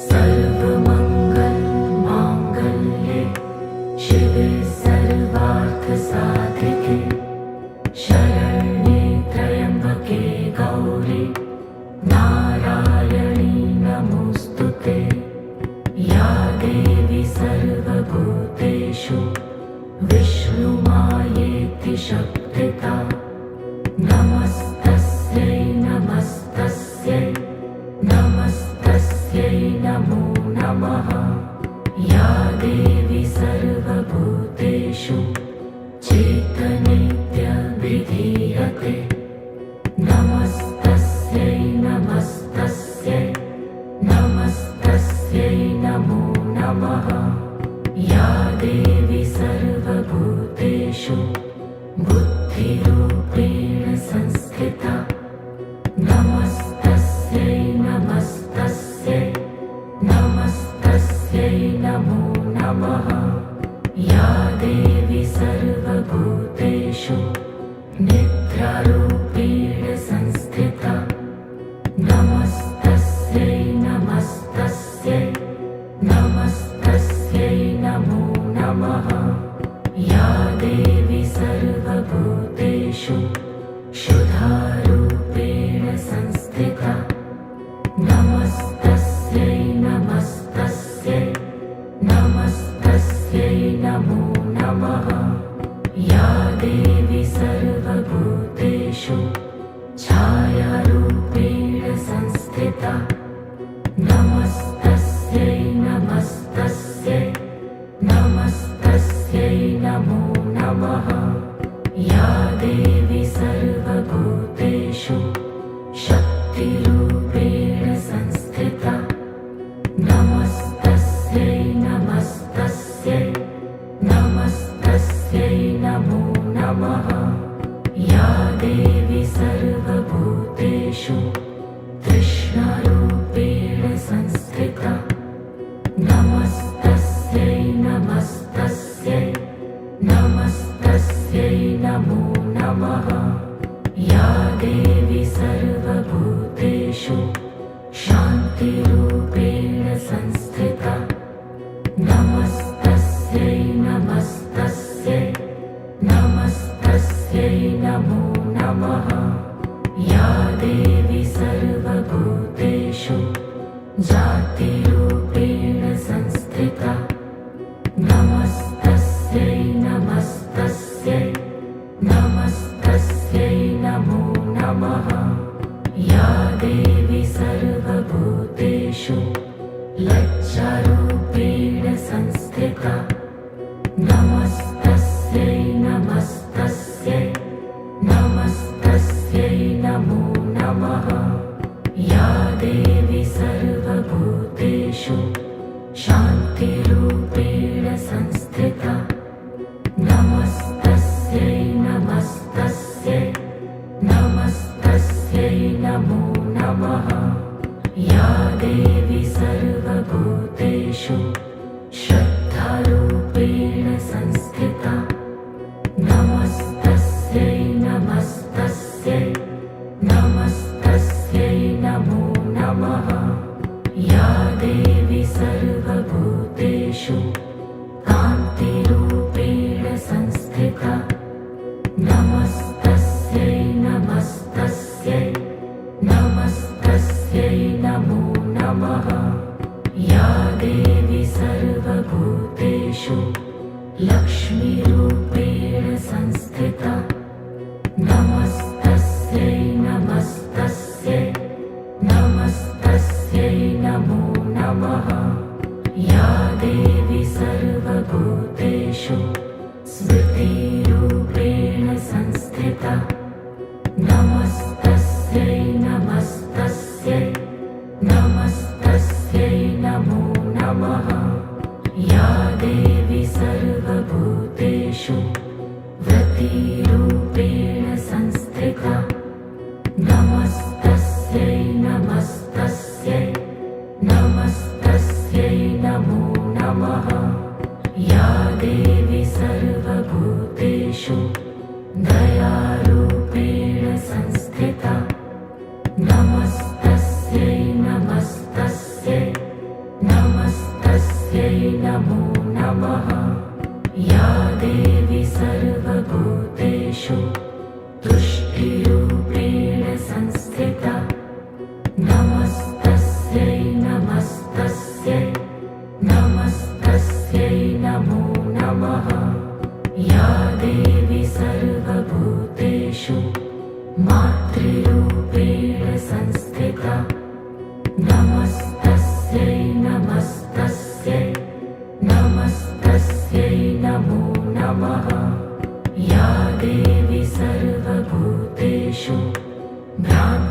सर्वमंगल मांगल्ये शिवे सर्वार्थसाधिके शरण्ये त्र्यंबके गौरी नारायणी नमोस्तुते। या देवी सर्वभूतेषु विष्णुमायेति शक्तिता नमस्तस्यै नमस्तस्यै नमस्तस्यै नमो नमः। या देवी सर्वभूतेषु चेतनेत्यभिधीयते नमस्तस्यै नमस्तस्यै नमस्तस्यै नमो नमः। या देवी सर्वभूतेषु बुद्धिरूपेण संस्थिता नमस्तस्यै नमस्तस्यै नमस्तस्यै नमो नमः। या देवी सर्वभूतेषु निद्रारूपेण संस्थिता नमस्तस्यै नमस्तस्यै नमस्तस्यै नमो नमः। या देवी सर्वभूतेषु शुद्धारूपेण संस्थिता नमस्तस्यै नमस्तस्यै नमस्तस्यै नमो नमः। या देवी सर्वभूतेषु छायारूपेण संस्थिता नमस्तस्यै नमस्तस्यै नमस्तस्यै नमो नमः। या देवी सर्वभूतेषु शक्तिरूपेण संस्थिता नमस्तस्यै नमस्तस्यै नमस्तस्यै नमो नमः। या देवी सर्वभूतेषु तृष्णारूपेण संस्थिता नमस्तस्यै नमस्तस्यै नमस्तस्यै नमो नमः। या देवी सर्वभूतेषु शान्तिरूपेण संस्थिता नमस्तस्यै नमस्तस्यै नमस्तस्यै नमो नमः। या देवी सर्वभूतेषु जातिरूपेण संस्थिता नमस्तस्यै नमस्तस्यै नमस्तस्यै नमो नमः। या देवी सर्वभूतेषु लज्जारूपेण संस्थिता नमस्तस्यै नमस्तस्यै नमस्तस्यै नमो नमः। या देवी सर्वभूतेषु शान्तिरूपेण संस्थिता नमस्तस्यै नमस्तस्यै नमस्तस्यै नमो नमः। या देवी सर्वभूतेषु श्रद्धारूपेण संस्थिता नमस्तस्यै नमस्तस्यै नमस्तस्यै नमो नमः। या देवी सर्वभूतेषु कान्तिरूपेण संस्थिता नमस्तस्यै नमस्तस्यै नमस्तस्यै नमो नमः। या देवी सर्वभूतेषु लक्ष्मीरूपेण संस्थिता नमस्तस्यै नमस्तस्यै नमस्तस्यै नमो नमः। या देवी सर्वभूतेषु स्मृतिरूपेण संस्थिता नमस्तस्यै नमस्तस्यै नमस्तस्यै नमो नमः। या देवी सर्वभूतेषु व्रतिरूपेण संस्थिता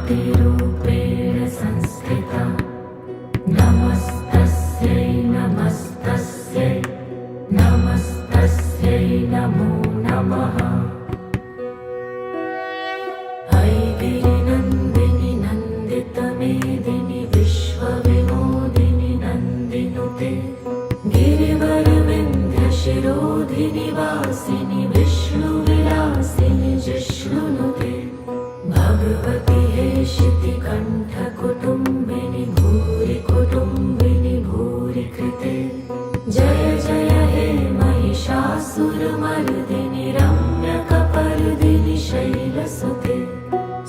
शक्तिरूपेण संस्थिता नमस्तस्यै नमस्तस्यै नमस्तस्यै नमो नमः ऐगिरिनन्दिनि नन्दितमेदिनि विश्वविनोदिनि नन्दिनुते गिरिवरविन्ध्यशिरोधिनि वासिनि विष्णुविलासिनि जिष्णुनुते भगवति हेशितिकण्ठकुटुम्बिनि भूरि कुटुम्बिनि भूरि कृते जय जय हे महिषासुरमर्दिनि रम्यकपर्दिनि शैलसुते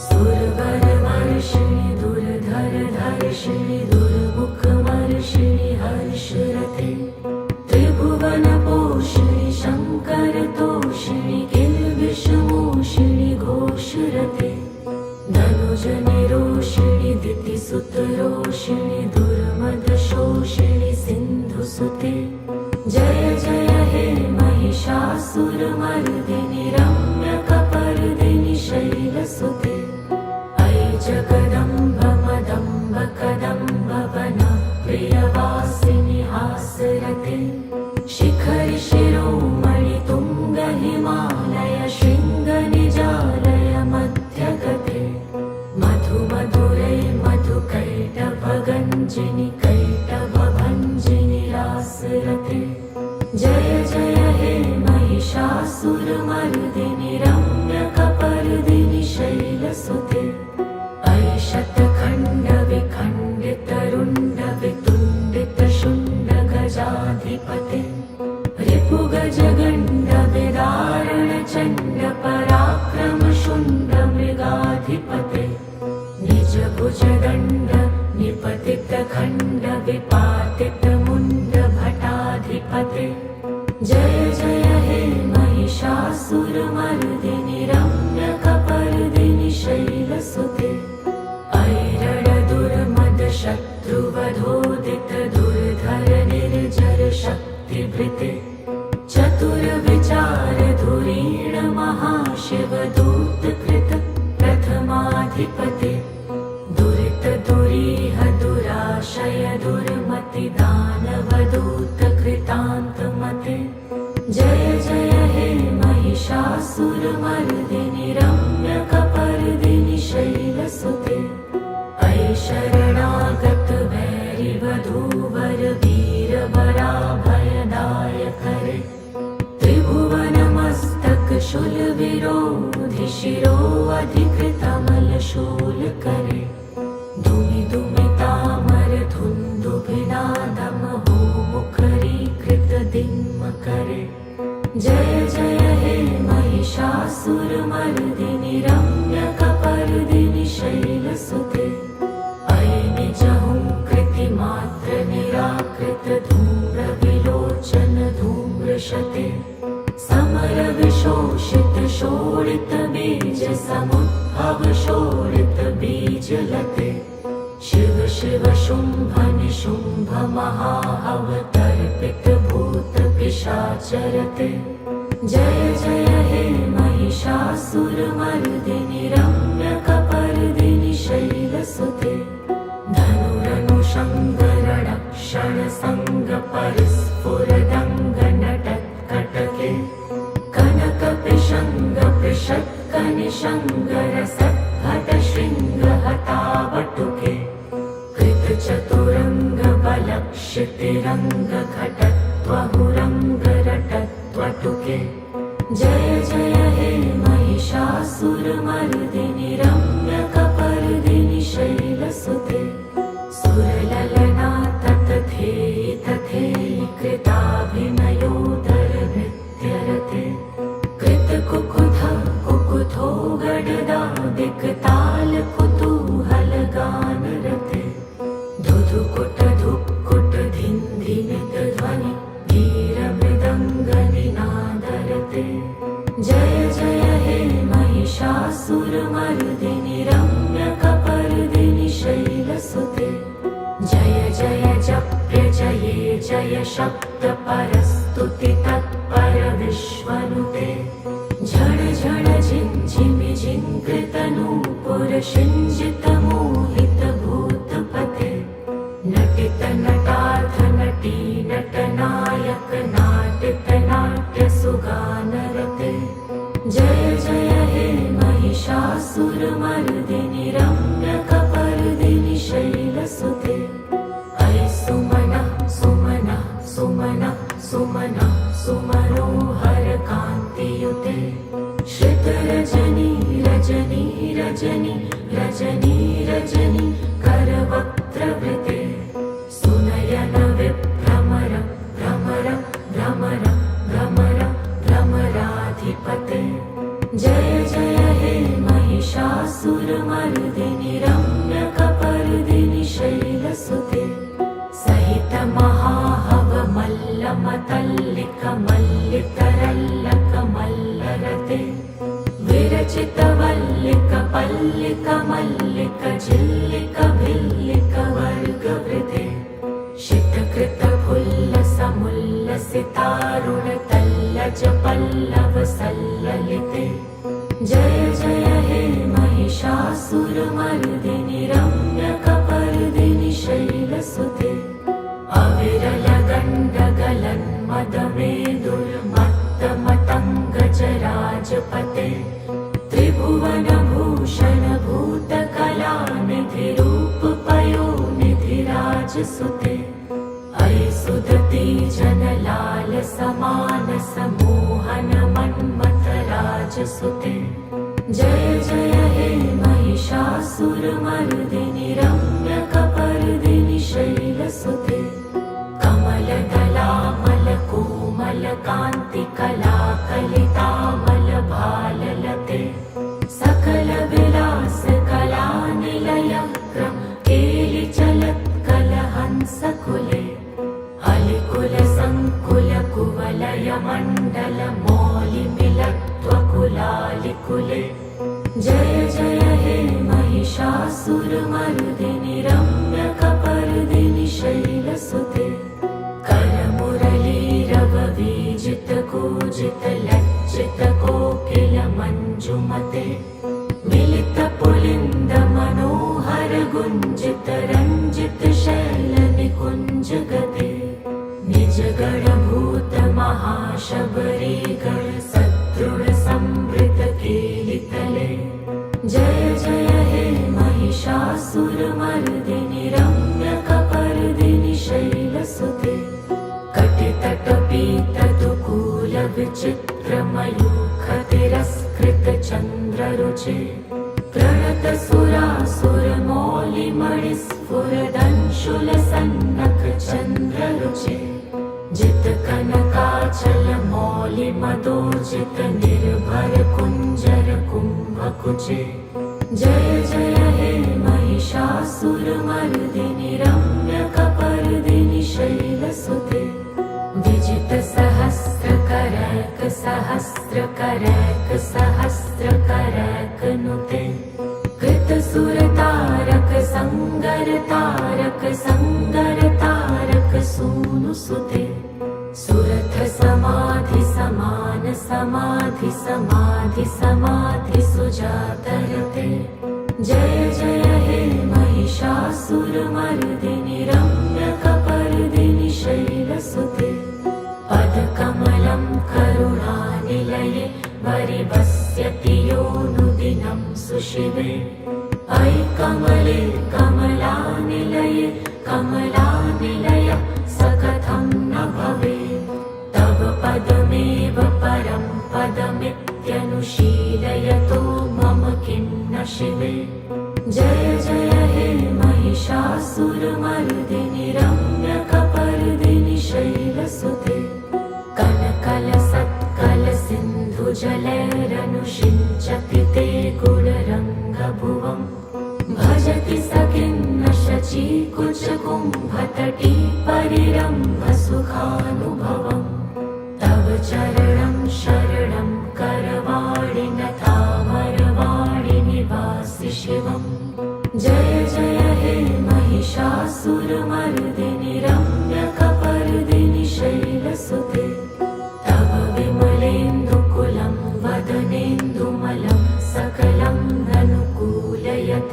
सुरवरवर्षिणि दुर्धरधर्षिणि दुर्मुखवर्षिणि हर्षरते त्रिभुवनपोषिणि शङ्करतोषिणि किल्बिषमोषिणि घोषरते धनुजनिरोषिणि दितिसुतरोषिणि दुर्मदशोषिणि सिन्धुसुते जय जय हे महिषासुरमर्दिनि रम्यकपर्दिनि शैलसुते ऐ जगदम्ब मदम्ब कदम्ब वनप्रियवासिनि हासरते शिखरि शिरोमणि तुङ्ग हिमालय शृङ्गनिजालय मध्यगते मधु मधुरै मधुकैटभगञ्जिनि कैटभभञ्जिनि रासरते जय जय हे महिषासुरमर्दिनि रम्यकपर्दिनि शैलसुते ऐ शतखण्डविखण्डितरुण्डवितुण्डितशुण्डगजाधिपते रिपुगजगण्डविदारणचण्ड पराक्रमशुण्डमृगाधिपते निजभुजदण्ड निपतितखण्ड विपातितमुण्डभटाधिपते जय जय हे महिषासुरमर्दिनि रम्यकपर्दिनि शैलसुते ऐरणदुर्मदशत्रुवधोदित दुर्धर निर्जर शक्तिभृते चतुरविचार धुरीण महाशिवदूतकृत प्रथमाधिपते दुरित दुरीह दुराशय दुर्मति दानवदूतकृतान्तमते जय जय हे महिषासुरमर्दिनि रम्यकपर्दिनि शैलसुते ऐ शरणागत वैरिवधूवर वीरवराभयदायकरे त्रिभुवनमस्तक शूलविरोधि शिरोऽधिकृतमलशूलकरे दुमि दुमितामर धुन्दुभिनादमहो मुखरीकृतदिङ्मकरे जय जय हे महिषासुरमर्दिनि रम्यकपर्दिनि शैलसुते ऐ निजहुङ्कृतिमात्र निराकृत धूम्रविलोचन धूम्रशते समरविशोषित शोणित बीज समुद्भव शोणित बीजलते शिव शिव शुम्भ निशुम्भ महाअवतर्पित भूत पिशाचरते जय जय हे महिषासुरमर्दिनि रम्यकपर्दिनि शैलसुते धनुरनुषङ्गरणक्षणसङ्गपरिस्फुरदङ्गनटत्कटके कनकपिशङ्गपृषत्कनिशङ्गरसद्भटशृङ्गहतावटुके कृतचतुरङ्गबलक्षितिरङ्गघटत्वहुरङ्गरटत्वटुके जय जय हे महिषासुरमर्दिनि रम्यकपर्दिनि शैलसुते सुरललना ततथेयि तथेयि कृताभिनयोदरनृत्यरते कृतकुकुथ कुकुथो गडदा दिक्ताल कुतूहलगानरते धुधुकुट धुक्कुट धिन्धिमित ध्वनि धीरमृदङ्गनिनादरते जय जय हे महिषासुरमर्दिनि रम्यकपर्दिनि शैलसुते जय जय जप्य जये जय शब्द परस्तुति तत्पर विश्वनुते झण झण झिञ्झिमि झिङ्कृतनूपुर शिञ्जितमोहितभूतपते नटितनटार्थ नटी नटनायक नाट्यतनाट्यसुगानरते जय जय हे महिषासुरमर्दिनि रम्यकपर्दिनि शैलसुते ऐ सुमनः सुमनः सुमनः सुमनः सुमनोहरकान्तियुते श्रितरजनी रजनी रजनी रजनी रजनी करवक्त्रवृते सुनयन विभ्रमर भ्रमर भ्रमर भ्रमर भ्रमराधिपते जय जय हे महिषासुरमर्दिनि रम्यकपर्दिनि शैलसुते सहित महाहवमल्लमतल्लिकमल्लितरल्लकमल्लरते विरचितवल्लिकपल्लिकमल्लिक झिल्लिकभिल्लिकवर्गवृते शितकृतफुल्लसमुल्लसितारुणतल्लजपल्लवसल्ललिते जय जय हे महिषासुरमर्दिनि रम्यकपर्दिनि शैलसुते अविरलगण्डगलन्मदमेदुर्मत्तमतङ्गजराजपते त्रिभुवनभूषणभूतकलानिधिरूपपयोनिधिराजसुते ऐ सुदती जनलाल समानसमोहन मन्मथराजसुते जय जय हे महिषासुरमर्दिनि रम्यकपर्दिनि शैलसुते कमलदलामलकोमलकान्तिकलाकलितामलभाललते सकलविलासकलानिलयक्रम केलिचलत्कलहंसकुले अलिकुलसङ्कुलकुवलयमण्डलमौलिमिलत्वकुलालिकुले जय जय हे महिषासुरमर्दिनि रम्यकपर्दिनि शैलसुते करमुरलीरववीजितकूजितलज्जितकोकिलमञ्जुमते मिलितपुलिन्दमनोहरगुञ्जितरञ्जितशैलनिकुञ्जगते निजगणभूतमहाशबरीगणसदृढसंवृतकेलितले जय जय हे महिषासुरमर्दिनि रम्यकपर्दिनि शैलसुते कटितटपीतदुकूलविचित्रमयूखतिरस्कृतचन्द्ररुचे प्रणतसुरासुरमौलिमणिस्फुरदंशुलसन्नखचन्द्ररुचे जितकनकाचलमौलिमदोजितनिर्भरकुञ्जरकुम्भकुचे जय जय हे महिषासुरमर्दिनि रम्यकपर्दिनि शैलसुते विजितसहस्रकरैकसहस्रकरैकसहस्रकरैकनुते कृतसुरतारक संगरतारक संगरतारक सूनुसुते सुरथ समाधि समान समाधि समाधि समाधि सुजातरते जय जय हे महिषासुरमर्दिनि रम्यकपर्दिनि शैलसुते पदकमलं करुणानिलये वरिवस्यति योऽनुदिनं सुशिवे ऐ कमले कमलानिलये कमलानिलय सकथं न भवेत् तव पदमेव परं पदमित्यनुशीलयतो मम किं न शिवे जय जय हे महिषासुरमर्दिनि रम्यकपर्दिनि शैलसुते कनकलसत्कलसिन्धुजलैरनुषिञ्चति ते गुणरङ्गभुवम् भजति स किन्न शचीकुचकुम्भतटी परिरम्भसुखानुभवम् तव चरणं शरणं करवाणि नतामरवाणि निवासि शिवम् जय जय हे महिषासुरमर्दिनि रम्यकपर्दिनि शैलसुते तव विमलेन्दुकुलं वदनेन्दुमलं सकलं ननुकूलयति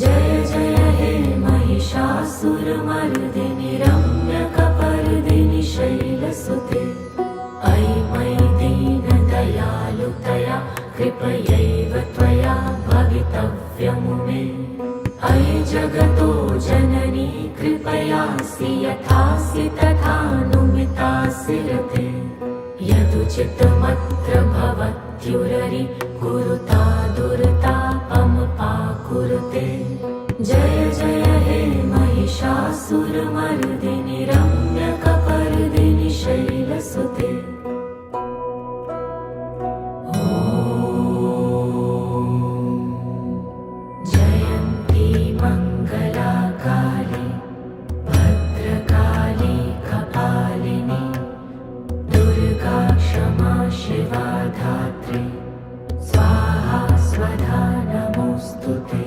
जय जय हे महिषासुरमर्दिनि रम्यकपर्दिनि शैलसुते अयि मयि दीनदयालुतया कृपयैव त्वया भवितव्यमुमे अयि जगतो जननी कृपयासि यथासि तथानुमितासि रते यदुचितमत्र भवत्युररि कुरुता दुर्तापमपाकुरुते जय जय हे महिषासुरमर्दिनि रम्यकपर्दिनि शैलसुते जयन्ती मङ्गलाकाली भद्रकाली कपालिनी दुर्गा क्षमा शिवा धात्री स्वाहा स्वधा नमोऽस्तुते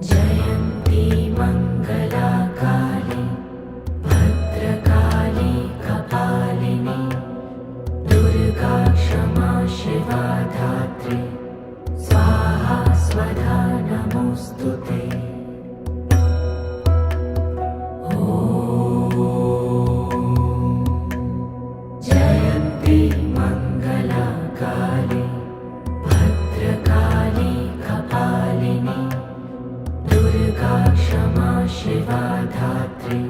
जयन्ती मङ्गलाकाली भद्रकाली कपालिनी दुर्गा क्षमा शिवा धात्री स्वाहा स्वधा नमोऽस्तुते जयन्ती मङ्गलाकाली भद्रकाली कपालिनी दुर्गा क्षमा शिवा धात्री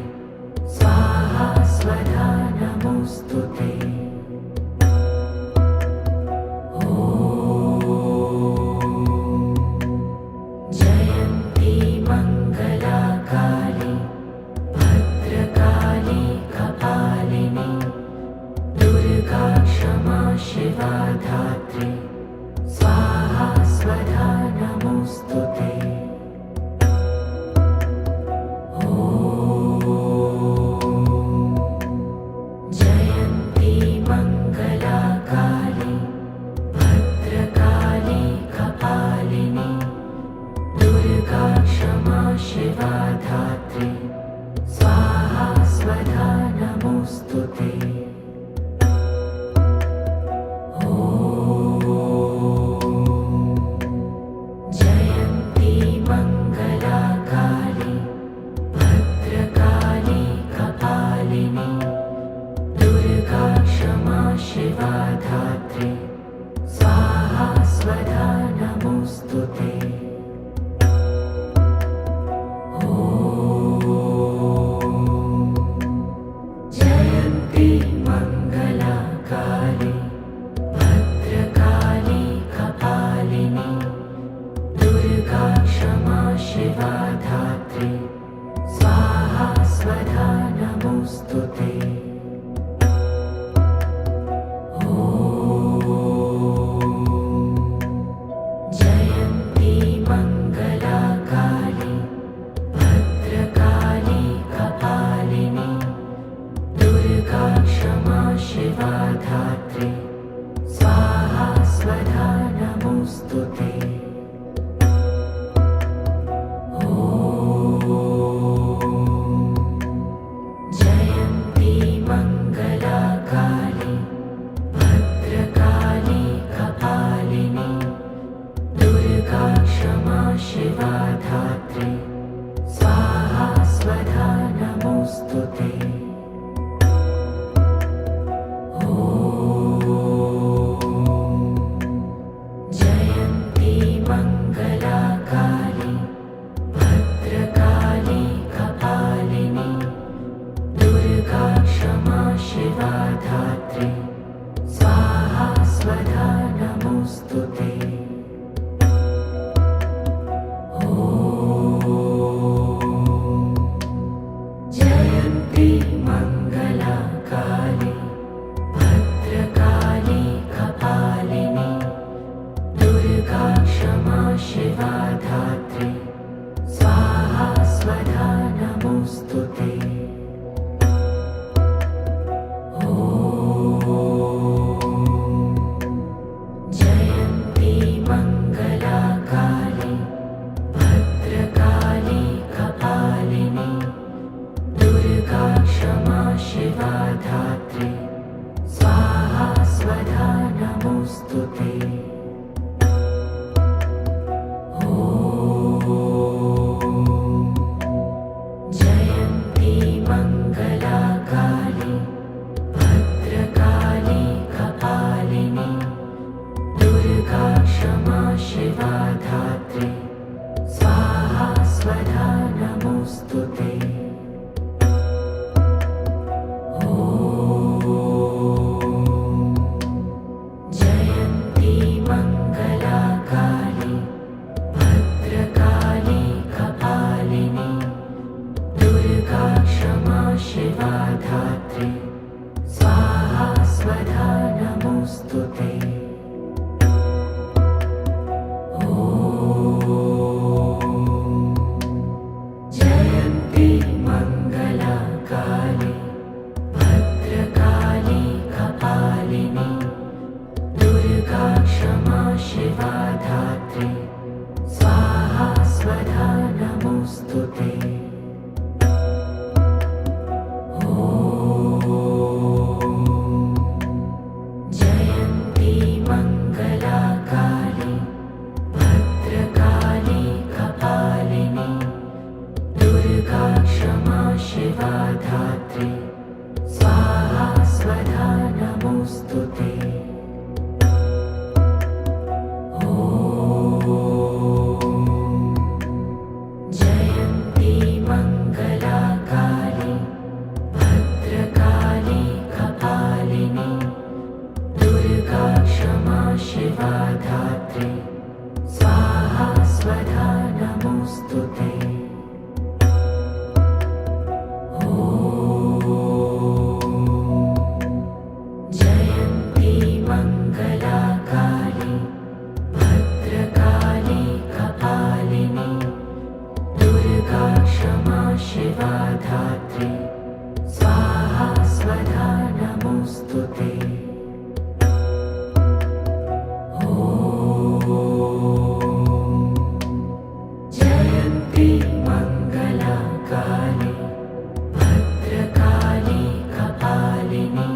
स्वाहा स्वधा नमोऽस्तुते जयन्ती मङ्गलाकाली भद्रकाली कपालिनी दुर्गा क्षमा शिवा धात्री स्वाहा स्वधा नमोऽस्तुते जयन्ती मङ्गलाकाली भद्रकाली कपालिनी दुर्गा क्षमा शिवा धात्री स्वाहा स्वधा नमोऽस्तुते जयन्ती मङ्गलाकाली भद्रकाली कपालिनी दुर्गा क्षमा शिवा धात्री स्वाहा स्वधा नमोऽस्तुते जयन्ती मङ्गलाकाली भद्रकाली कपालिनी दुर्गा क्षमा शिवा धात्री स्वाहा स्वधा नमोऽस्तुते जयन्ती मङ्गलाकाली भद्रकाली कपालिनी दुर्गा क्षमा शिवा धात्री स्वाहा स्वधा नमोऽस्तुते जयन्ती मङ्गलाकाली भद्रकाली कपालिनी दुर्गा क्षमा शिवा धात्री स्वाहा स्वधा नमोऽस्तुते जयन्ती मङ्गलाकाली भद्रकाली कपालिनी दुर्गा क्षमा शिवा धात्री स्वाहा स्वधा नमोऽस्तुते जयन्ती मङ्गलाकाली भद्रकाली कपालिनी दुर्गा क्षमा शिवा धात्री स्वाहा स्वधा नमोऽस्तुते जयन्ती दुर्गा क्षमा शिवा धात्री स्वाहा स्वधा नमोऽस्तुते। जयन्ती मङ्गला काली भद्रकाली कपालिनी दुर्गा क्षमा शिवा धात्री स्वाहा स्वधा नमोऽस्तुते। जयन्ती मङ्गला काली भद्रकाली कपालिनी दुर्गा क्षमा शिवा धात्री स्वाहा स्वधा नमोऽस्तुते। जयन्ती मङ्गला काली भद्रकाली कपालिनी दुर्गा क्षमा शिवा धात्री स्वाहा स्वधा नमोऽस्तुते। जयन्ती मङ्गला काली भद्रकाली कपालिनी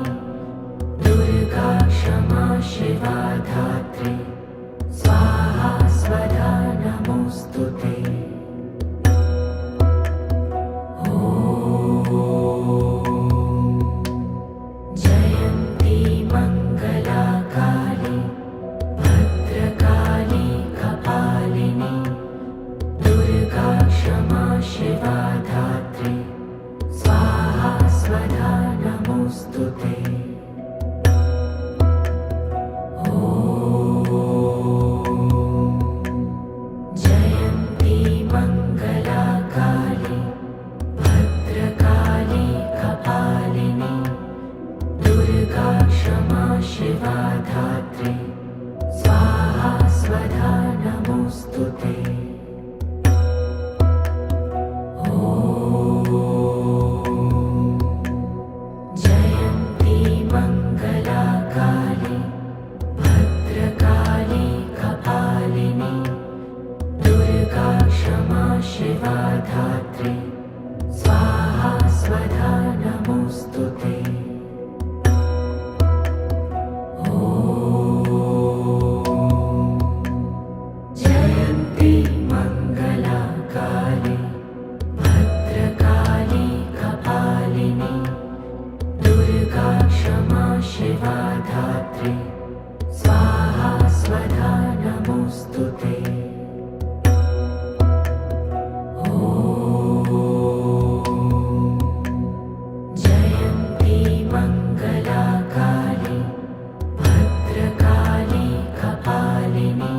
दुर्गा क्षमा शिवा धात्री स्वाहा स्वधा नमोऽस्तुते। जयन्ती मङ्गला काली भद्रकाली कपालिनी दुर्गा क्षमा शिवा धात्री स्वाहा स्वधा नमोऽस्तुते। जयन्ती मङ्गला काली भद्रकाली कपालिनी दुर्गा क्षमा शिवा धात्री स्वाहा स्वधा नमोऽस्तुते। जयन्ती मङ्गला काली भद्रकाली कपालिनी दुर्गा क्षमा शिवा धात्री स्वाहा स्वधा नमोऽस्तुते। जयन्ती मङ्गला काली भद्रकाली कपालिनी दुर्गा क्षमा शिवा धात्री स्वाहा स्वधा नमोऽस्तुते। जयन्ती मङ्गला काली भद्रकाली कपालिनी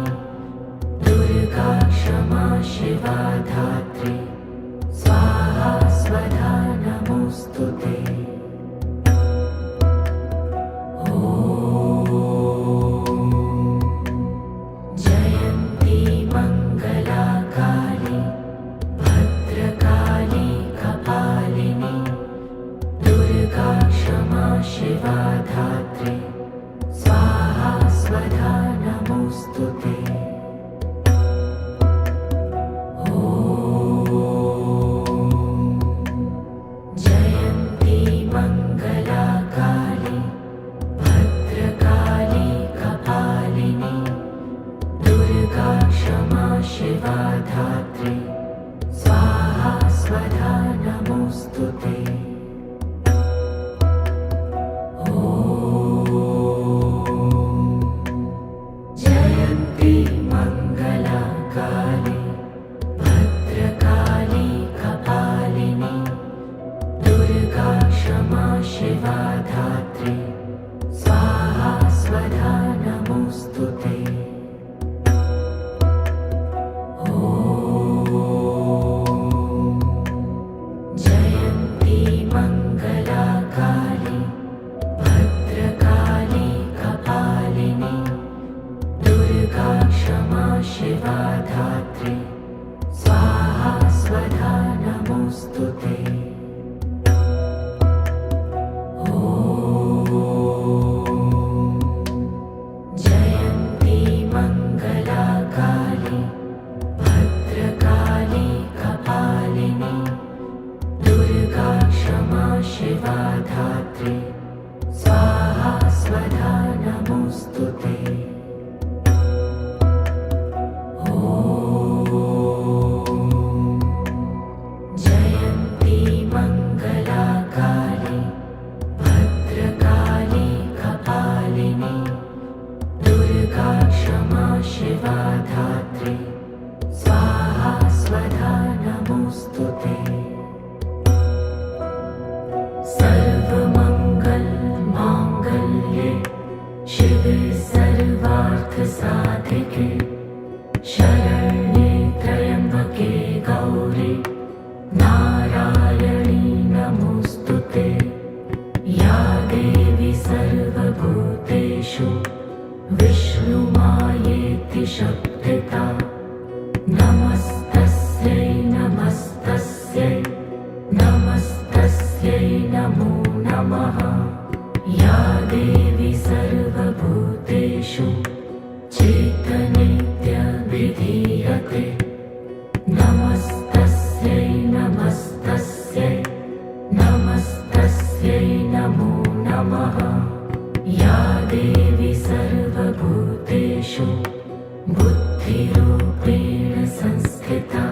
दुर्गा क्षमा शिवा धात्री स्वाहा स्वधा नमोऽस्तुते। जयन्ती मङ्गला काली भद्रकाली कपालिनी दुर्गा क्षमा शिवा धात्री स्वाहा स्वधा नमोऽस्तुते। जयन्ती मङ्गला काली भद्रकाली कपालिनी दुर्गा क्षमा शिवा धात्री स्वाहा स्वधा नमोऽस्तुते। जयन्ती मङ्गला काली भद्रकाली कपालिनी दुर्गा क्षमा शिवा धात्री स्वाहा स्वधा नमोऽस्तुते। जयन्ती मङ्गला काली भद्रकाली कपालिनी दुर्गा क्षमा शिवा धात्री स्वाहा स्वधा नमोऽस्तुते। जयन्ती शिवा धात्री स्वाहा स्वधा नमोऽस्तुते सर्वमङ्गलमाङ्गल्ये शिवे सर्वार्थसाधिके शरण्ये त्र्यम्बके गौरी नारायणी नमोऽस्तुते या देवी सर्वभूतेषु विष्णुमायेति शब्दिता नमस्तस्यै नमस्तस्यै नमस्तस्यै नमो नमः या देवी सर्वभूतेषु चेतनेत्यभिधीयते नमस्तस्यै नमस्तस्यै नमस्तस्यै नमो नमः या देवी सर्वभूतेषु बुद्धिरूपेण संस्थिता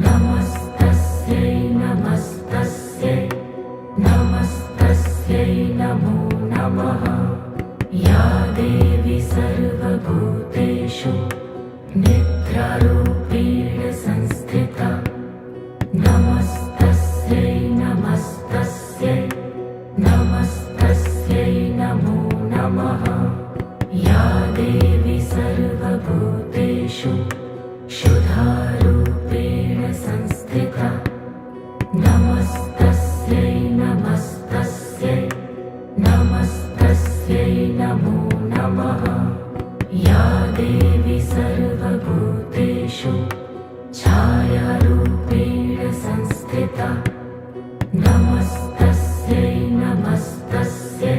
नमस्तस्यै नमस्तस्यै नमस्तस्यै नमो नमः या देवी सर्वभूतेषु निद्रारूपेण संस्थिता नमस्तस्यै नमस्तस्यै नमस्तस्यै नमो नमः या देवी सर्वभूतेषु शुद्धारूपेण संस्थिता नमस्तस्यै नमस्तस्यै नमस्तस्यै नमो नमः या देवी सर्वभूतेषु छायारूपेण संस्थिता नमस्तस्यै नमस्तस्यै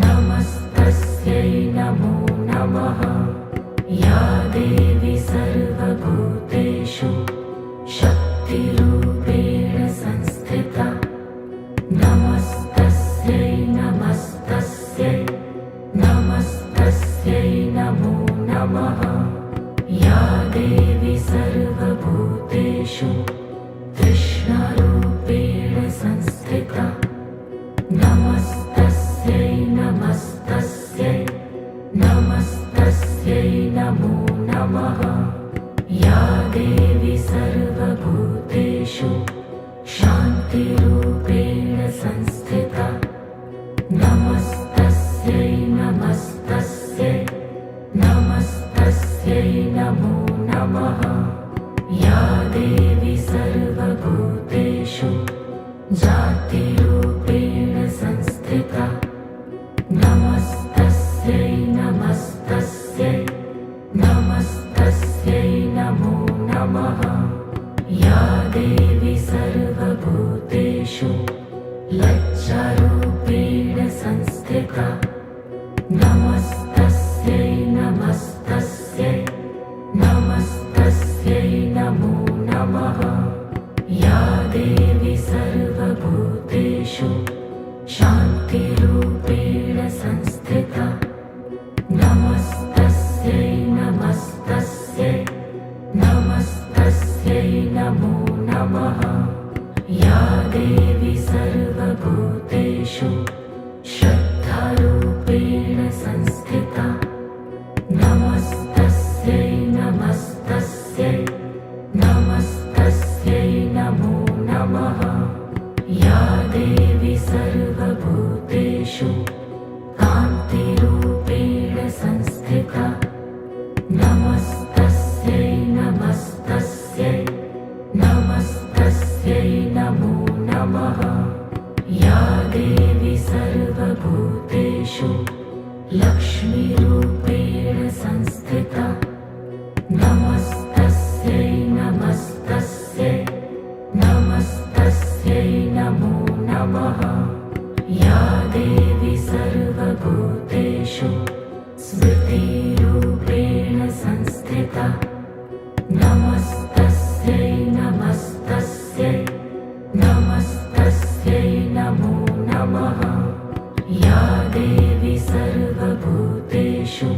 नमस्तस्यै नमो नमः या देवी सर्वभूतेषु शक्तिरूपेण संस्थिता नमस्तस्यै नमस्तस्यै नमस्तस्यै नमो नमः या देवी सर्वभूतेषु तृष्णारूपेण संस्थिता नमस्तस्यै नमस्तस्यै नमस्तस्यै नमो नमः या देवी सर्वभूतेषु शान्तिरूपेण संस्थिता नमस्तस्यै नमस्तस्यै नमस्तस्यै नमो नमः या देवी सर्वभूतेषु जातिरूपेण संस्थिता नमस्तस्यै नमस्तस्यै नमस्तस्यै नमो नमः या देवी सर्वभूतेषु लज्जारूपेण संस्थिता नमस्तस्यै नमस्तस्यै नमस्तस्यै नमो नमः या देवी सर्वभूतेषु शान्तिरूपेण संस्थिता नमस्तस्यै नमस्तस्यै नमस्तस्यै नमो नमः या देवी सर्वभूतेषु श्रद्धारूपेण संस्थिता नमस्तस्यै नमस्तस्यै नमस्तस्यै नमो नमः या देवी सर्वभूतेषु कान्तिरूपेण संस्थिता नमस्तस्यै नमस्तस्यै नमस्तस्यै नमो नमः या देवी सर्वभूतेषु लक्ष्मीरूपेण संस्थिता नमस्तस्यै नमस्तस्यै नमस्तस्यै नमो नमः या देवी सर्वभूतेषु स्मृतिरूपेण संस्थिता नमस्तस्यै नमस्तस्यै नमस्तस्यै नमो नमः या देवी सर्वभूतेषु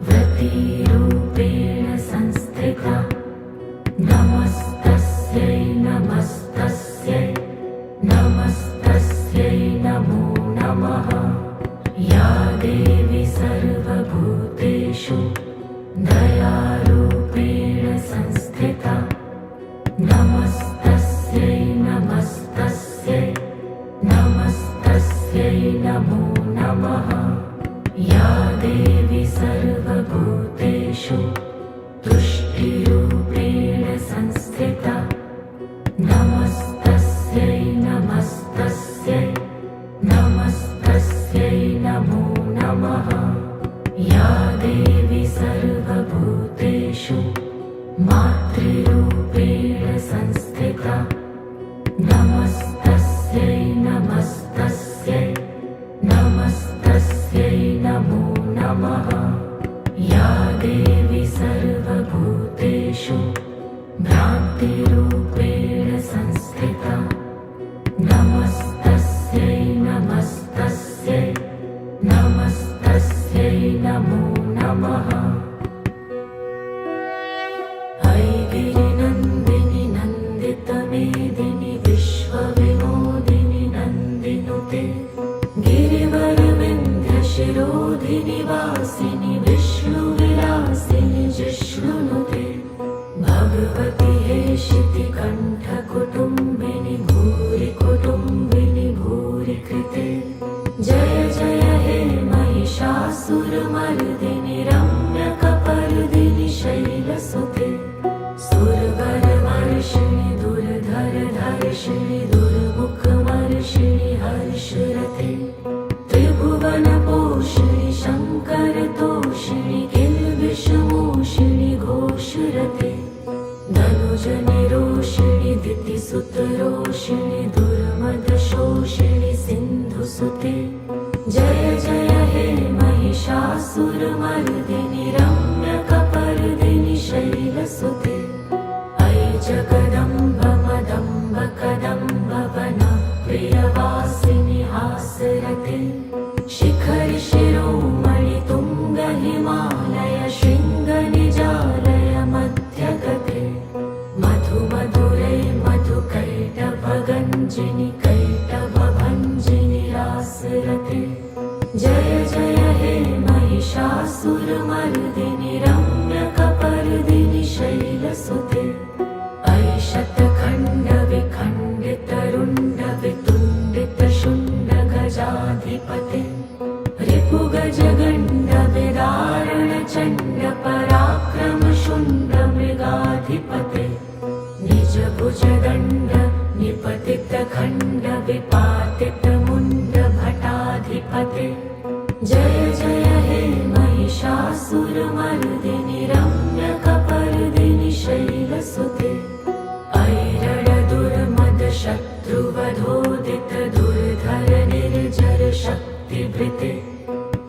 व्रतिरूपेण संस्थिता नमस्तस्यै नमस्तस्यै नमस्तस्यै नमो नमः या देवी सर्वभूतेषु दयारूपेण संस्थिता नमस्तस्यै नमस्तस्यै नमस्तस्यै नमो नमः या देवी सर्वभूतेषु तुष्टिरूपेण संस्थिता नमस्तस्यै नमस्तस्यै नमस्तस्यै नमो नमः या देवी सर्वभूतेषु मातृरूपेण संस्थिता नमस्तस्यै नमस्तस्यै नमस्तस्यै नमो नमः या देवी सर्वभूतेषु भ्रान्तिरूपेण संस्थिता नमस्तस्यै नमस्तस्यै नमस्तस्यै नमो नमः ऐगिरिनन्दिनि नन्दितमेदिनि विश्वविनोदिनि नन्दिनुते गिरिवरविन्ध्यशिरोधिनि वासिनि विष्णुविलासिनि जिष्णुनुते भगवति हेशितिकण्ठकुटुम्बिनि भूरि कुटुम्बिनि भूरि कृते जय जय हे महिषासुरमर्दिनि रम्यकपर्दिनि शैलसुते सुरवरवर्षिणि दुर्धरधर्षिणि दुर्मुखमर्षिणि हर्षरते त्रिभुवनपोषिणि शङ्करतोषिणि किल्बिषमोषिणि घोषरते धनुजनिरोषिणि दितिसुतरोषिणि दुर्मदशोषिणि सिन्धुसुते जय जय हे महिषासुरमर्दिनि रम्यकपर्दिनि शैलसुते अयि जगदम्ब मदम्ब कदम्ब वन प्रियवासिनि हासरते शिखरि शिरोमणि तुङ्ग हिमालय शृङ्गनिजालय मध्यगते मधु मधुरै मधुकैटभगञ्जिनि कैटभभञ्जिनि रासरते जय जय हे महिषासुरमर्दिनि रम्यकपर्दिनि शैलसुते अयि शतखण्डविखण्डितरुण्डवितुण्डितशुण्ड गजाधिपते रिपुगजगण्ड विदारणचण्ड पराक्रम शुण्ड मृगाधिपते निजभुजदण्ड निपतितखण्ड विपातितमुण्ड भटाधिपते जय जय हे महिषासुरमर्दिनि रम्यकपर्दिनि शैलसुते ऐरणदुर्मद शत्रुवधोदित दुर्धर निर्जर शक्तिभृते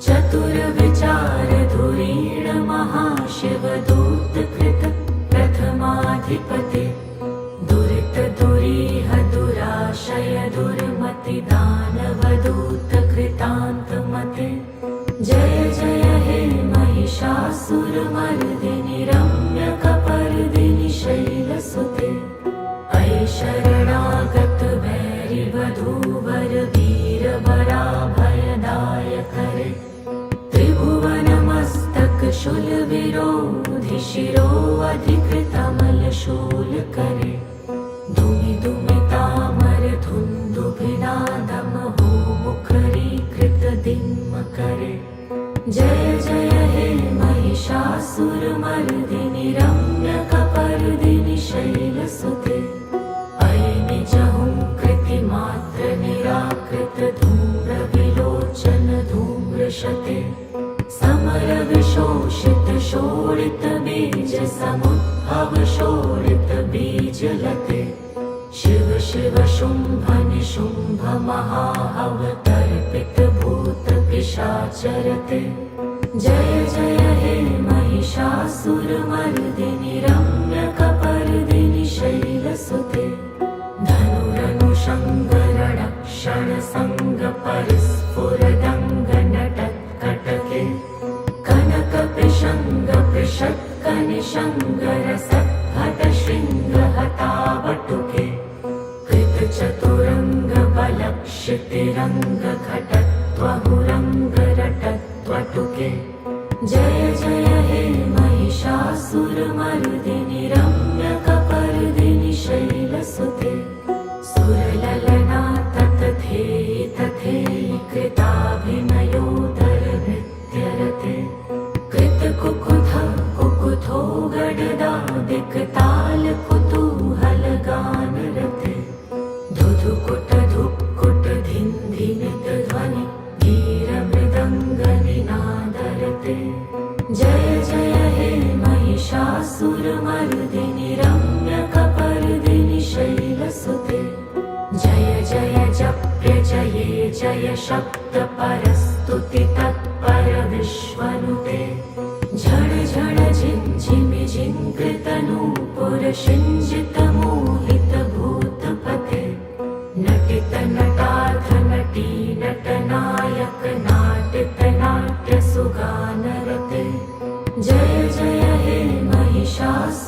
चतुरविचार धुरीण महाशिवदूतकृत प्रथमाधिपते दुरित दुरीह दुराशय दुर्मति दानवदूतकृतान्तमते जय जय हे महिषासुरमर्दिनि रम्यकपर्दिनि शैलसुते अयि शरणागत भैरिवधूवर वीरवराभयदायकरे त्रिभुवनमस्तक शूलविरोधि शिरोऽधिकृतमलशूलकरे दुमि दुमितामर धुन्दुभिनादमहो मुखरीकृतदिम्मकरे जय जय हे महिषासुरमर्दिनि रम्यकपर्दिनि शैलसुते अयि निजहुङ्कृतिमात्र निराकृत धूम्रविलोचन धूम्रशते समरविशोषित शोणित बीज समुद्भव शोणित बीजलते शिव शिव शुम्भ निशुम्भ महाअवतर्पित भूत पिशाचरते जय जय हे महिषासुरमर्दिनि रम्यकपर्दिनि शैलसुते धनुरनुषङ्गरणक्षणसङ्ग परिस्फुरदङ्गनटत्कटके कनकपिशङ्गपृषत्कनिशङ्गरसद्भटशृङ्गहतावटुके कृतचतुरङ्गबलक्षितिरङ्गघटत्वहुरङ्गरटत्वटुके जय जय हे महिषासुरमर्दिनि महिषासुरमर्दिनि रम्यकपर्दिनि शैलसुते सुरललना ततथेयि तथेयि कृताभिनयोदरनृत्यरते कृतकुकुथ कुकुथो गडदा दिक्ताल कुतूहलगानरते धुधुकुट धुक्कुट धिन्धिनित ध्वनि धीरमृदङ्गनिनादरते जय जय हे महिषासुरमर्दिनि रम्यकपर्दिनि शैलसुते जय जय जप्य जये जय शब्दपरस्तुति तत्पर विश्वनुते झड झड झिञ्झिमि झिङ्कृतनूपुर शिञ्जित मोहित भूतपते नटित नटार्थ नटी नटनायक नाटित नाट्य सुगानरते जय जय हे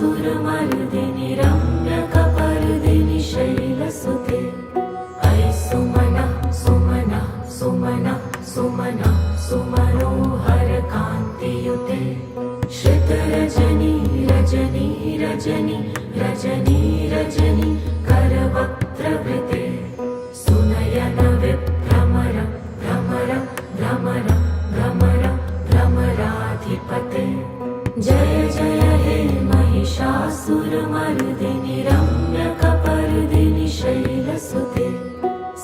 महिषासुरमर्दिनि रम्यकपर्दिनि शैलसुते ऐ सुमनः सुमनः सुमनः सुमनः सुमनोहर कान्तियुते श्रितरजनी रजनी रजनी रजनी रजनी करवक्त्रवृते सुनयन विभ्रमर भ्रमर भ्रमर भ्रमर भ्रमराधिपते जय जय हे महिषासुरमर्दिनि रम्यकपर्दिनि शैलसुते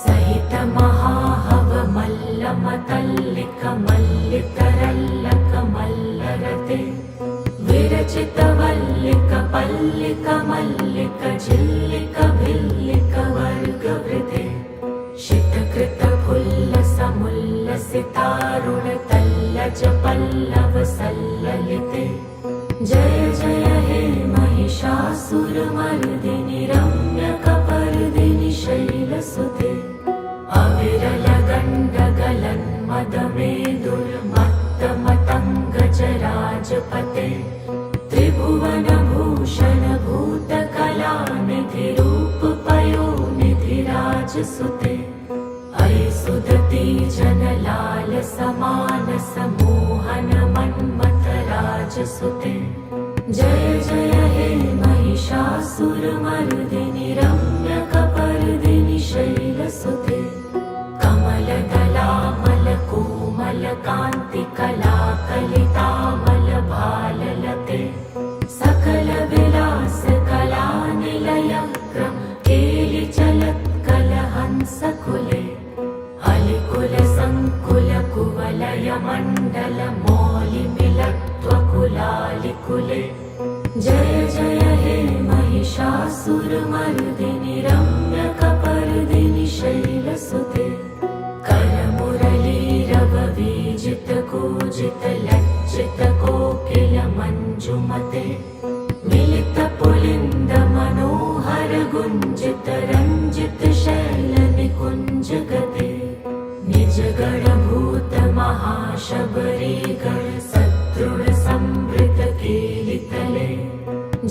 सहित महाहव मल्लमतल्लिक मल्लितरल्लक मल्लरते विरचित वल्लिक पल्लिक मल्लिक झिल्लिक भिल्लिक वर्गवृते शितकृत फुल्लस मुल्लसितारुण तल्लज पल्लव सल्ललिते जय जय हे महिषासुरमर्दिनि रम्यकपर्दिनि शैलसुते अविरल गण्डगलन् मदमेदुर्मत्तमतङ्गजराजपते त्रिभुवनभूषण भूतकलानिधि रूपपयोनिधिराजसुते ऐ सुदती जनलाल समानस मोहन मन्मथराजसुते जय जय हे महिषासुरमर्दिनि रम्यकपर्दिनि शैलसुते कमलदलामल कोमल कान्तिकलाकलितामल भाललते सकल विलास कलानिलयक्रम केलि चलत्कलहंसकुले अलिकुल संकुल कुवलय मण्डल मौलिमिलत्वकुलालिकुले जय जय हे महिषासुरमर्दिनि रम्यकपर्दिनि शैलसुते करमुरलीरववीजित कूजित लज्जित कोकिल मञ्जुमते मिलित पुलिन्द मनोहर गुञ्जित रञ्जित शैल निकुञ्जगते निज गणभूत महाशबरी गण सदृढ संवृत केलितले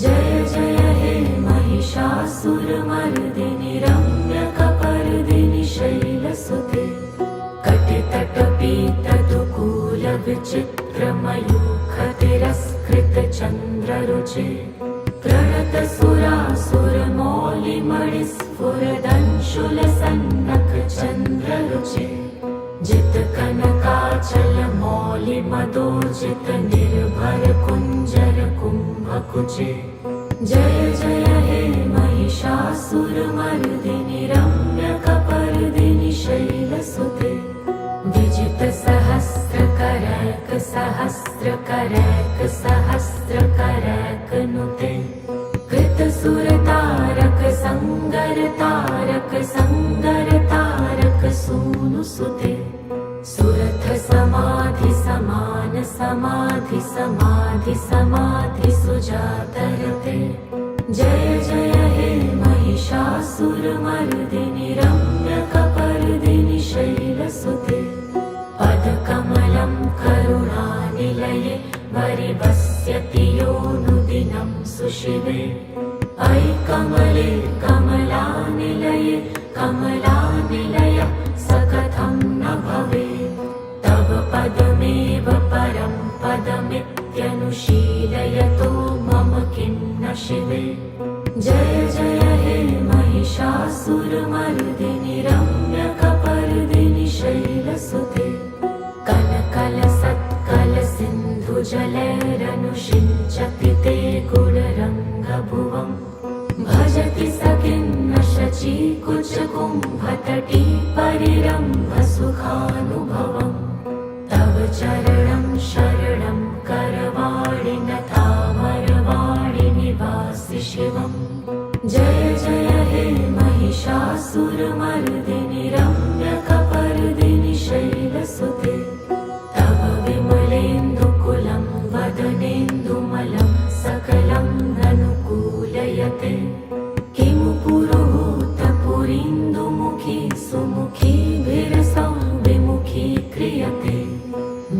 जय जय हे महिषासुरमर्दिनि रम्यकपर्दिनि शैलसुते कटितटपीतदुकूल विचित्रमयूखतिरस्कृत चन्द्ररुचे प्रणत सुरासुरमौलिमणिस्फुरदंशुल सन्नक चन्द्ररुचे जित कनकाचल मौलि मदोजित निर्भर कुञ्जर कुम्भकुचे जय जय हे महिषासुरमर्दिनि रम्यकपर्दिनि शैलसुते विजित सहस्रकरैक सहस्रकरैक सहस्रकरैक नुते कृत सुरतारक संगर तारक सूनुसुते सुरथ समाधि समान समाधि समाधि समाधि सुजातरते जय जय हे महिषासुरमर्दिनि रम्यकपर्दिनि शैलसुते पदकमलं करुणानिलये वरिवस्यति योऽनुदिनं सुशिवे ऐ कमले कमलानिलये कमलानिलय सकथं न भवेत् तव पदमेव परं पदमित्य नित्यनुशीलयतो मम खिन्न शिवे जय जय हे महिषासुरमर्दिनि रम्यकपर्दिनि शैलसुते कनकलसत्कलसिन्धुजलैरनुषिञ्चति ते गुणरङ्गभुवम् भजति स खिन्न शचीकुचकुम्भतटी परिरम्भसुखानुभवम् तव चरणं शरणं करवाणि नतामरवाणि निवासि शिवम् जय जय हे महिषासुरमर्दिनि रम्यकपर्दिनि शैलसुते तव विमलेन्दुकुलं वदनेन्दुमलं सकलं ननुकूलयते किमु पुरुहूतपुरीन्दुमुखी सुमुखी विरसं विमुखी क्रियते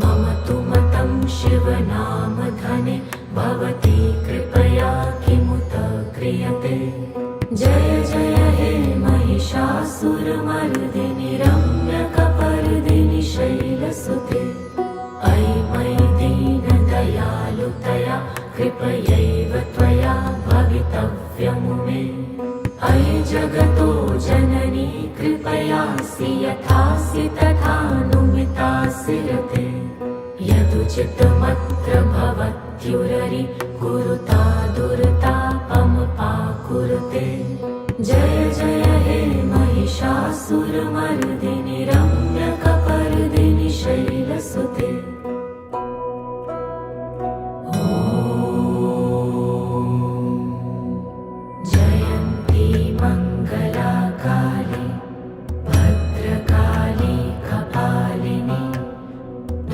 मम तु मतं शिवनामधने भवती कृपया किमुत क्रियते जय जय हे महिषासुरमर्दिनि रम्यकपर्दिनि शैलसुते अयि मयि दीनदयालुतया कृपयैव त्वया भवितव्यमु मे अयि जगतो जननी कृपयासि यथासि तथानुमितासि रते यदुचितमत्र भवत्युररि कुरुता दुर्तापमपाकुरुते जय जय हे महिषासुरमर्दिनि रम्यकपर्दिनि शैलसुते जयन्ती मङ्गला काली भद्रकाली कपालिनी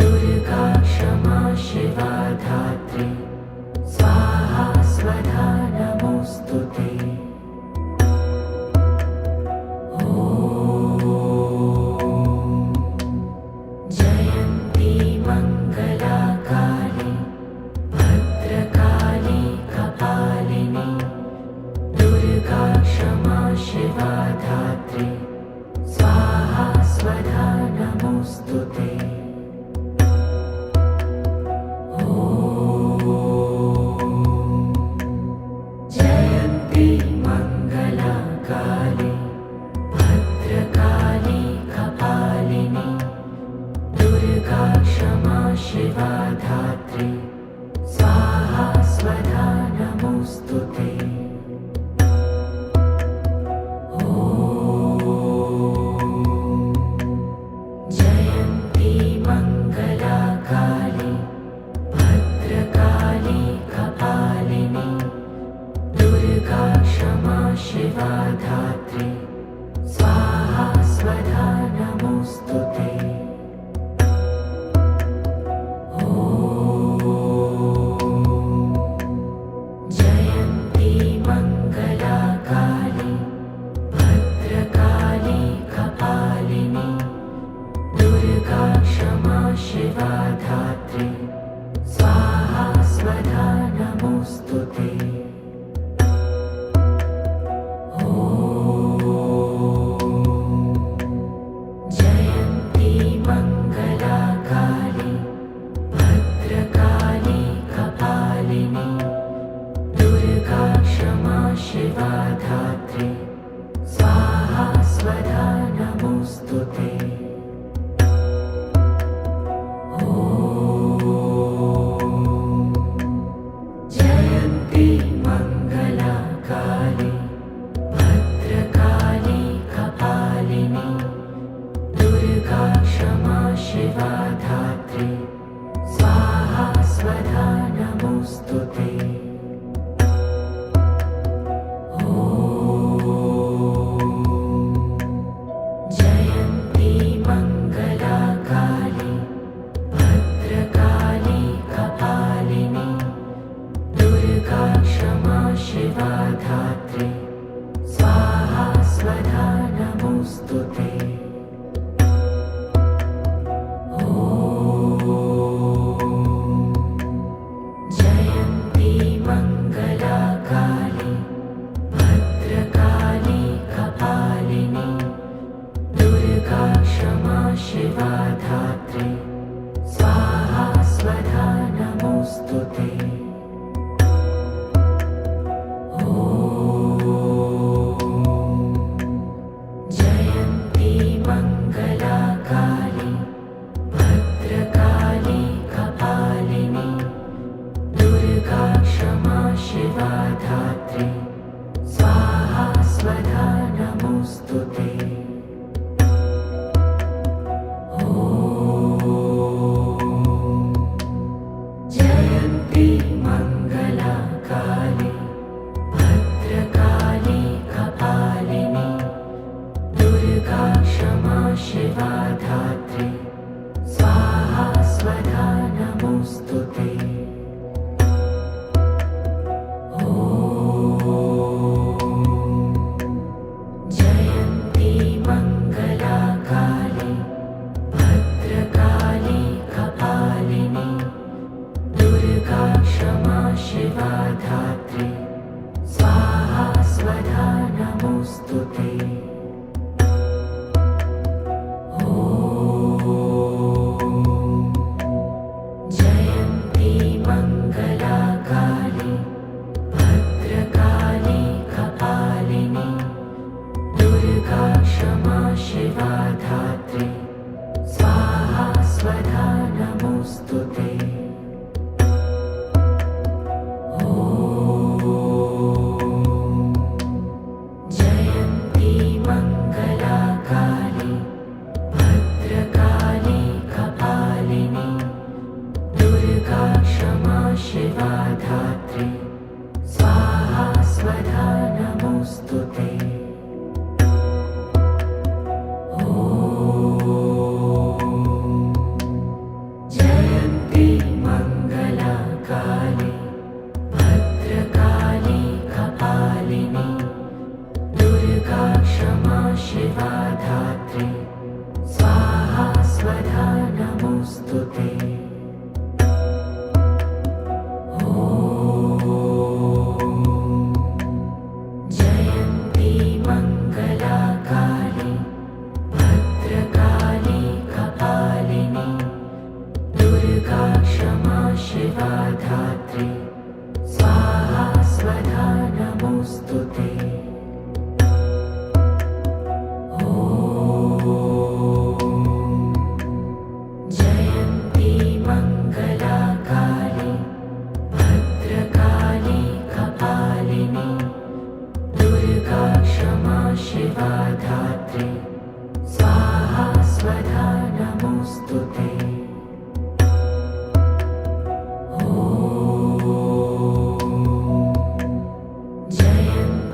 दुर्गा क्षमा शिवा धात्री स्वाहा स्वधा नमोऽस्तु ते जयन्ती मङ्गला काली भद्रकाली कपालिनी दुर्गा क्षमा शिवा धात्री स्वाहा स्वधा नमोऽस्तु ते जयन्ती मङ्गला काली भद्रकाली कपालिनी दुर्गा क्षमा शिवा धात्री स्वाहा स्वधा नमोऽस्तु ते जयन्ती मङ्गला काली भद्रकाली कपालिनी दुर्गा क्षमा शिवा धात्री स्वाहा स्वधा नमोऽस्तु ते जयन्ती मङ्गला काली भद्रकाली कपालिनी दुर्गा क्षमा शिवा धात्री स्वाहा स्वधा नमोऽस्तु ते जयन्ती मङ्गला काली भद्रकाली कपालिनी दुर्गा क्षमा शिवा धात्री स्वाहा स्वधा नमोऽस्तु ते जयन्ती मङ्गला काली भद्रकाली कपालिनी दुर्गा क्षमा शिवा धात्री स्वाहा स्वधा नमोऽस्तु ते जयन्ती मङ्गला काली भद्रकाली कपालिनी दुर्गा क्षमा शिवा धात्री स्वाहा स्वधा नमोऽस्तु ते जयन्ती नमोऽस्तु ते। जयन्ती मङ्गला काली भद्रकाली कपालिनी दुर्गा क्षमा शिवा धात्री स्वाहा स्वधा नमोऽस्तु ते। जयन्ती मङ्गला काली भद्रकाली कपालिनी दुर्गा क्षमा शिवा धात्री स्वाहा स्वधा नमोऽस्तु ते। जयन्ती मङ्गला काली भद्रकाली कपालिनी दुर्गा क्षमा शिवा धात्री स्वाहा स्वधा नमोऽस्तु ते। जयन्ती मङ्गला काली भद्रकाली कपालिनी दुर्गा क्षमा शिवा धात्री स्वाहा स्वधा नमोऽस्तु ते। जयन्ती मङ्गला काली भद्रकाली कपालिनी दुर्गा क्षमा शिवा धात्री स्वाहा स्वधा नमोऽस्तु ते। जयन्ती मङ्गला काली भद्रकाली कपालिनी दुर्गा क्षमा शिवा धात्री स्वाहा स्वधा नमोऽस्तु ते। जयन्ती मङ्गला काली भद्रकाली कपालिनी दुर्गा क्षमा शिवा धात्री स्वाहा स्वधा नमोऽस्तु ते। जयन्ती मङ्गला काली भद्रकाली कपालिनी दुर्गा क्षमा शिवा धात्री स्वाहा स्वधा नमोऽस्तु ते। जयन्ती मङ्गला काली भद्रकाली कपालिनी दुर्गा क्षमा शिवा धात्री स्वाहा स्वधा नमोऽस्तु ते। जयन्ती मङ्गला काली भद्रकाली कपालिनी दुर्गा क्षमा शिवा धात्री स्वाहा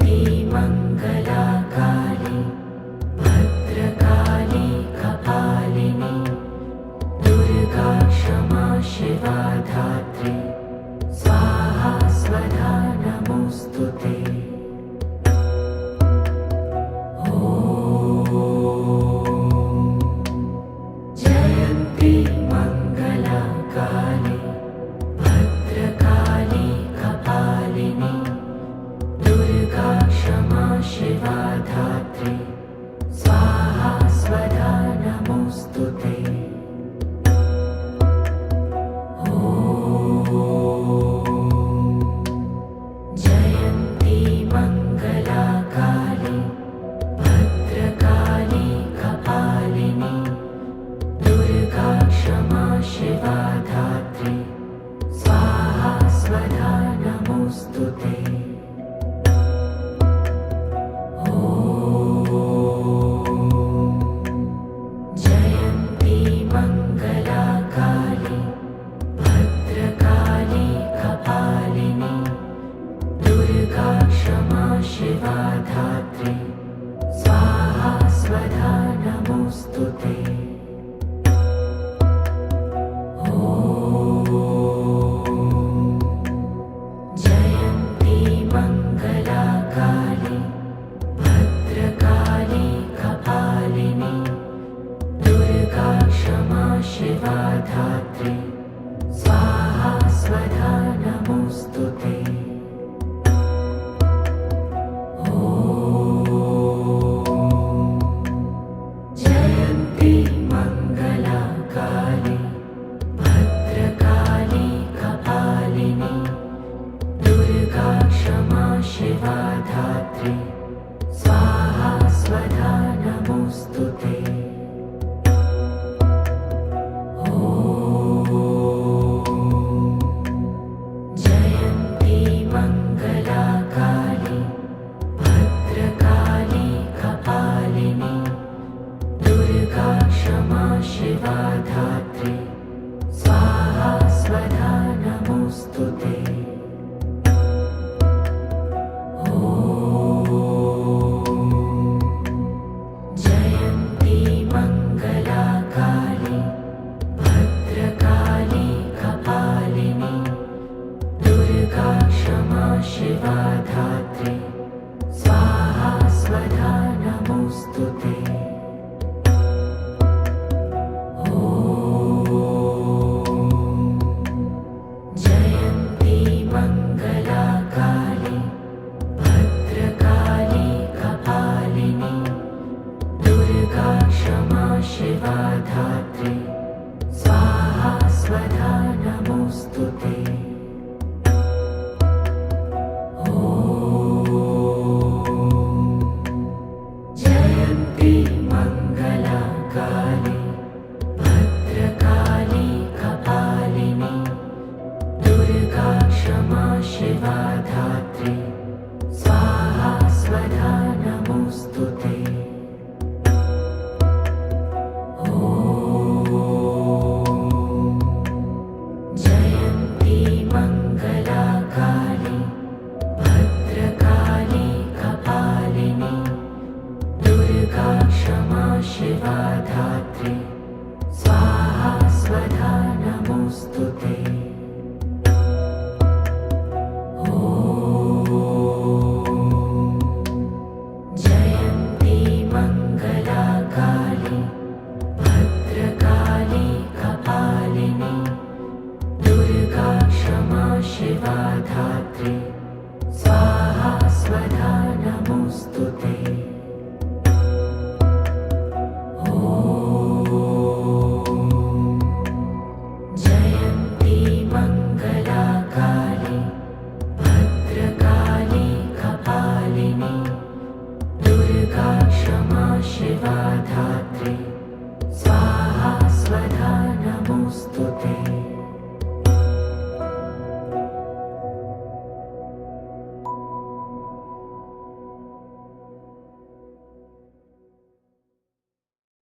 स्वधा नमोऽस्तु ते। जयन्ती मङ्गला काली भद्रकाली कपालिनी दुर्गा क्षमा शिवा धात्री स्वाहा स्वधा नमोऽस्तु ते। जयन्ती मङ्गला काली भद्रकाली कपालिनी दुर्गा क्षमा शिवा धात्री स्वाहा स्वधा नमोऽस्तु ते। जयन्ती मङ्गला काली भद्रकाली कपालिनी दुर्गा क्षमा शिवा धात्री स्वाहा स्वधा नमोऽस्तु ते। जयन्ती मङ्गला काली भद्रकाली कपालिनी दुर्गा क्षमा शिवा धात्री स्वाहा स्वधा नमोऽस्तु ते। जयन्ती मङ्गला काली भद्रकाली कपालिनी दुर्गा क्षमा शिवा धात्री स्वाहा स्वधा नमोऽस्तु ते। जयन्ती मङ्गला काली भद्रकाली कपालिनी दुर्गा क्षमा शिवा धात्री स्वाहा स्वधा नमोऽस्तु ते। जयन्ती मङ्गला काली भद्रकाली कपालिनी दुर्गा क्षमा शिवा धात्री स्वाहा स्वधा नमोऽस्तु ते। जयन्ती मङ्गला काली भद्रकाली कपालिनी दुर्गा क्षमा शिवा धात्री स्वाहा स्वधा नमोऽस्तु ते। जयन्ती मङ्गला काली भद्रकाली कपालिनी दुर्गा क्षमा शिवा धात्री स्वाहा स्वधा नमोऽस्तु ते। जयन्ती मङ्गला काली भद्रकाली कपालिनी दुर्गा क्षमा शिवा धात्री स्वाहा स्वधा नमोऽस्तु ते। जयन्ती मङ्गला काली भद्रकाली कपालिनी दुर्गा क्षमा शिवा धात्री स्वाहा स्वधा नमोऽस्तु ते। जयन्ती क्षमा शिवा धात्री स्वाहा स्वधा नमोऽस्तु ते। जयन्ती मङ्गला काली भद्रकाली कपालिनी दुर्गा क्षमा शिवा धात्री स्वाहा स्वधा नमोऽस्तु ते। जयन्ती मङ्गला काली भद्रकाली कपालिनी दुर्गा क्षमा शिवा धात्री स्वाहा स्वधा नमोऽस्तु ते। जयन्ती मङ्गला काली भद्रकाली कपालिनी दुर्गा क्षमा शिवा धात्री